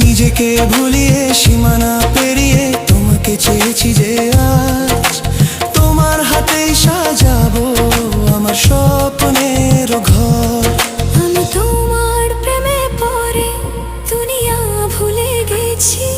নিজেকে ভুলিয়ে সীমানা পেরিয়ে তোমাকে চেয়েছি যে আজ তোমার হাতেই সাজাবো আমার স্বপ্নের ঘর। আমি তোমার প্রেমে পড়ে দুনিয়া ভুলে গেছি।